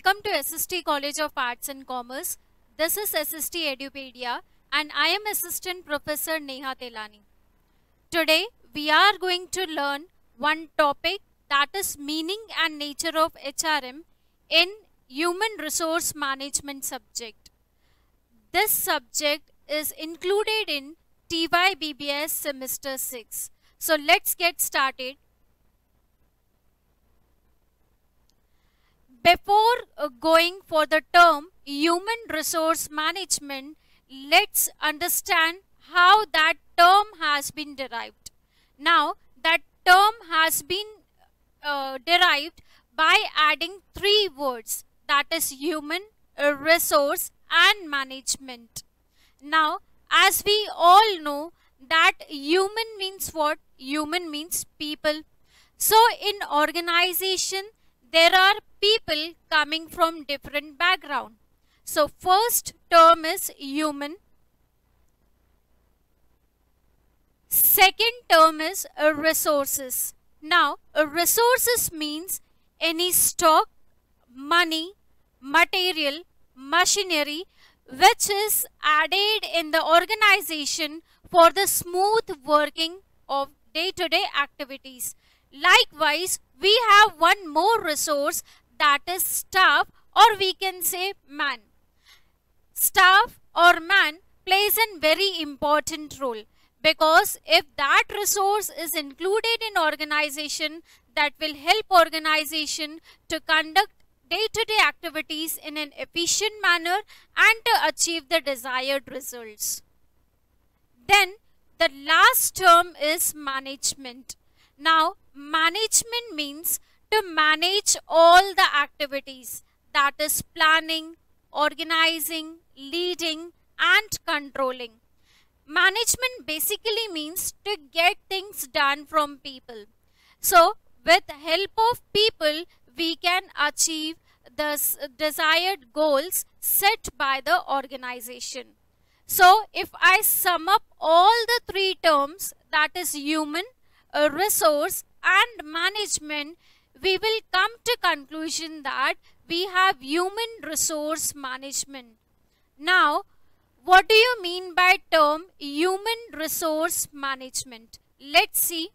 Welcome to SST College of Arts and Commerce. This is SST Edupedia and I am Assistant Professor Neha Telani. Today we are going to learn one topic, that is meaning and nature of HRM in Human Resource Management subject. This subject is included in TYBBS Semester 6. So let's get started. Before going for the term human resource management, let's understand how that term has been derived. Now, that term has been derived by adding three words, that is human, resource and management. Now, as we all know that human means what? Human means people. So, in organization, there are people coming from different background. So first term is human. Second term is resources. Now resources means any stock, money, material, machinery which is added in the organization for the smooth working of day-to-day activities. Likewise, we have one more resource, that is staff, or we can say man. Staff or man plays a very important role, because if that resource is included in organization, that will help organization to conduct day-to-day activities in an efficient manner and to achieve the desired results. Then the last term is management. Now, management means to manage all the activities, that is planning, organizing, leading and controlling. Management basically means to get things done from people. So, with the help of people, we can achieve the desired goals set by the organization. So, if I sum up all the three terms, that is human, resource and management, we will come to conclusion that we have human resource management. Now, what do you mean by term human resource management? Let's see.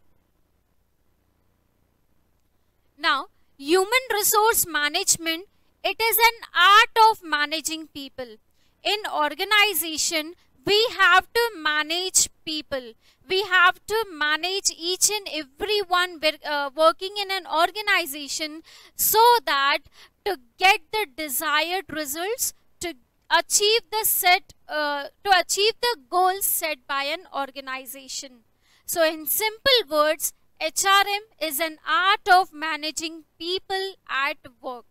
Now, human resource management, it is an art of managing people. In organization, we have to manage people. We have to manage each and every one working in an organization so that to get the desired results, to achieve the goals set by an organization. So in simple words, HRM is an art of managing people at work.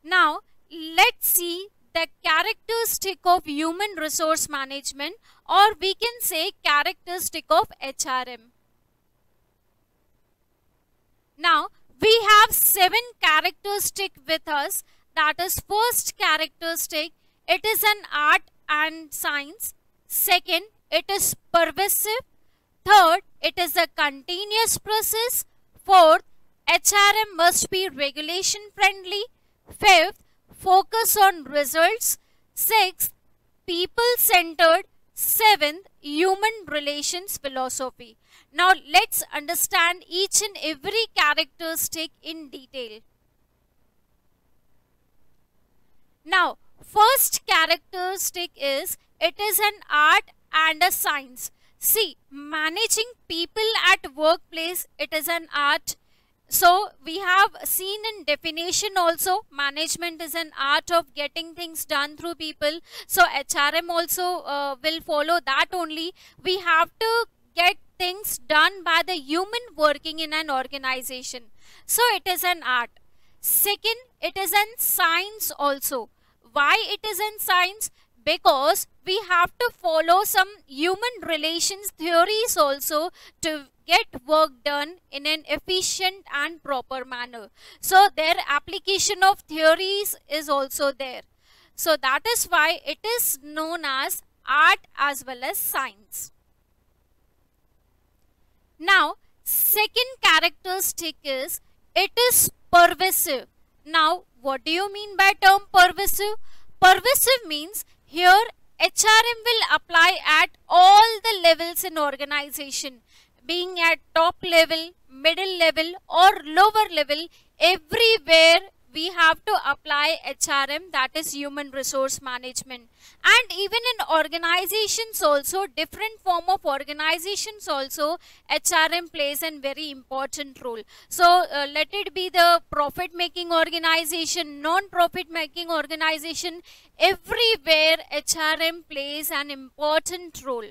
Now let's see the characteristic of human resource management, or we can say characteristic of HRM. Now we have 7 characteristics with us. That is, first characteristic, it is an art and science. Second, it is pervasive. Third, it is a continuous process. Fourth, HRM must be regulation friendly. Fifth, focus on results. Sixth, people centered. Seventh, human relations philosophy. Now let's understand each and every characteristic in detail. Now, first characteristic is it is an art and a science. See, managing people at workplace, it is an art. So, we have seen in definition also, management is an art of getting things done through people. So, HRM also will follow that only. We have to get things done by the human working in an organization. So, it is an art. Second, it is an science also. Why it is in science? Because we have to follow some human relations theories also to get work done in an efficient and proper manner. So their application of theories is also there. So that is why it is known as art as well as science. Now, second characteristic is it is pervasive. Now, what do you mean by term pervasive? Pervasive means here HRM will apply at all the levels in organization, being at top level, middle level or lower level. Everywhere we have to apply HRM, that is human resource management. And even in organizations also, different form of organizations also, HRM plays a very important role. So let it be the profit making organization, non-profit making organization, everywhere HRM plays an important role.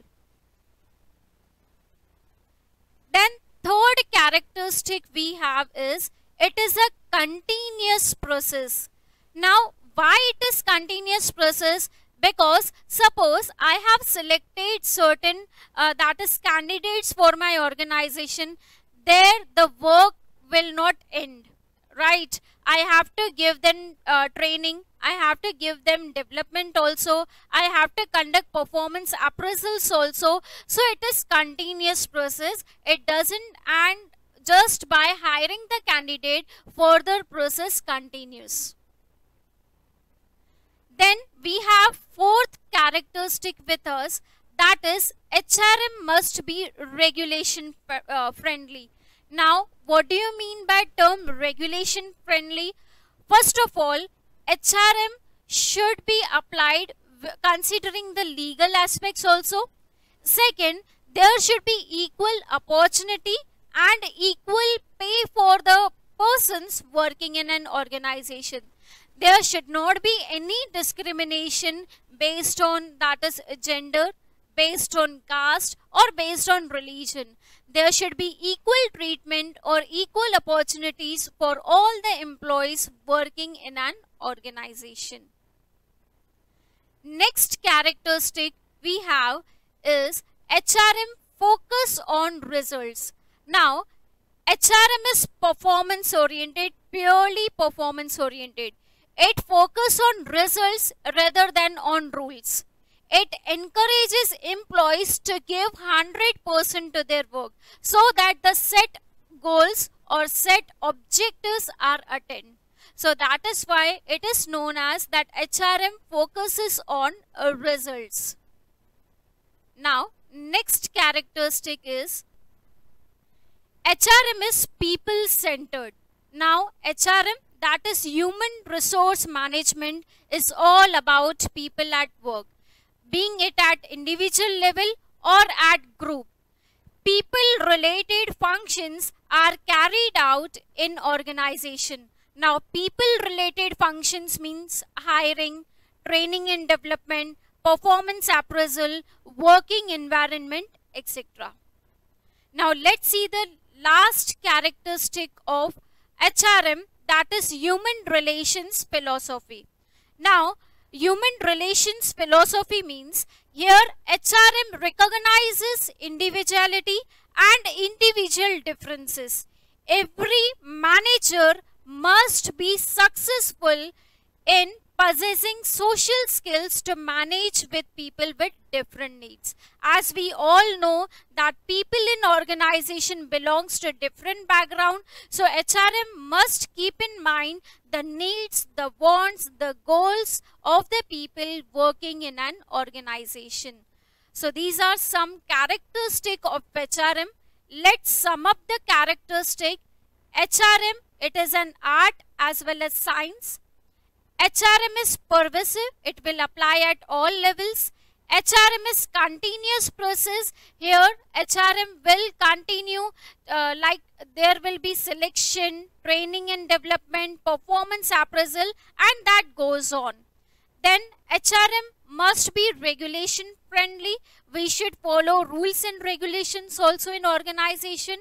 Then third characteristic we have is it is a continuous process. Now why it is continuous process? Because suppose I have selected certain that is candidates for my organization, there the work will not end, right? I have to give them training, I have to give them development also, I have to conduct performance appraisals also. So it is continuous process. It doesn't end just by hiring the candidate, further process continues. Then we have fourth characteristic with us, that is HRM must be regulation friendly. Now what do you mean by term regulation friendly? First of all, HRM should be applied considering the legal aspects also. Second, there should be equal opportunity and equal pay for the persons working in an organization. There should not be any discrimination based on, that is, gender, based on caste or based on religion. There should be equal treatment or equal opportunities for all the employees working in an organization. Next characteristic we have is HRM focus on results. Now HRM is performance oriented, purely performance oriented. It focuses on results rather than on rules. It encourages employees to give 100% to their work so that the set goals or set objectives are attained. So that is why it is known as that HRM focuses on results. Now next characteristic is HRM is people centered. Now HRM, that is human resource management, is all about people at work, being it at individual level or at group. People related functions are carried out in organization. Now people related functions means hiring, training and development, performance appraisal, working environment, etc. Now let's see the last characteristic of HRM, that is human relations philosophy. Now human relations philosophy means here HRM recognizes individuality and individual differences. Every manager must be successful in possessing social skills to manage with people with different needs. As we all know that people in organization belongs to different background, so HRM must keep in mind the needs, the wants, the goals of the people working in an organization. So these are some characteristics of HRM. Let's sum up the characteristic. HRM, it is an art as well as science. HRM is pervasive, it will apply at all levels. HRM is continuous process. Here HRM will continue, like there will be selection, training and development, performance appraisal, and that goes on. Then HRM must be regulation friendly. We should follow rules and regulations also in organization.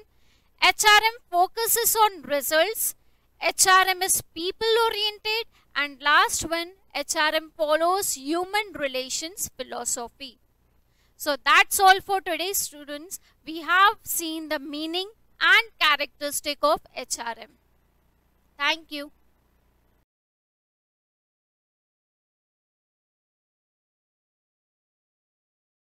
HRM focuses on results. HRM is people oriented. And last one, HRM follows human relations philosophy. So that's all for today, students. We have seen the meaning and characteristic of HRM. Thank you.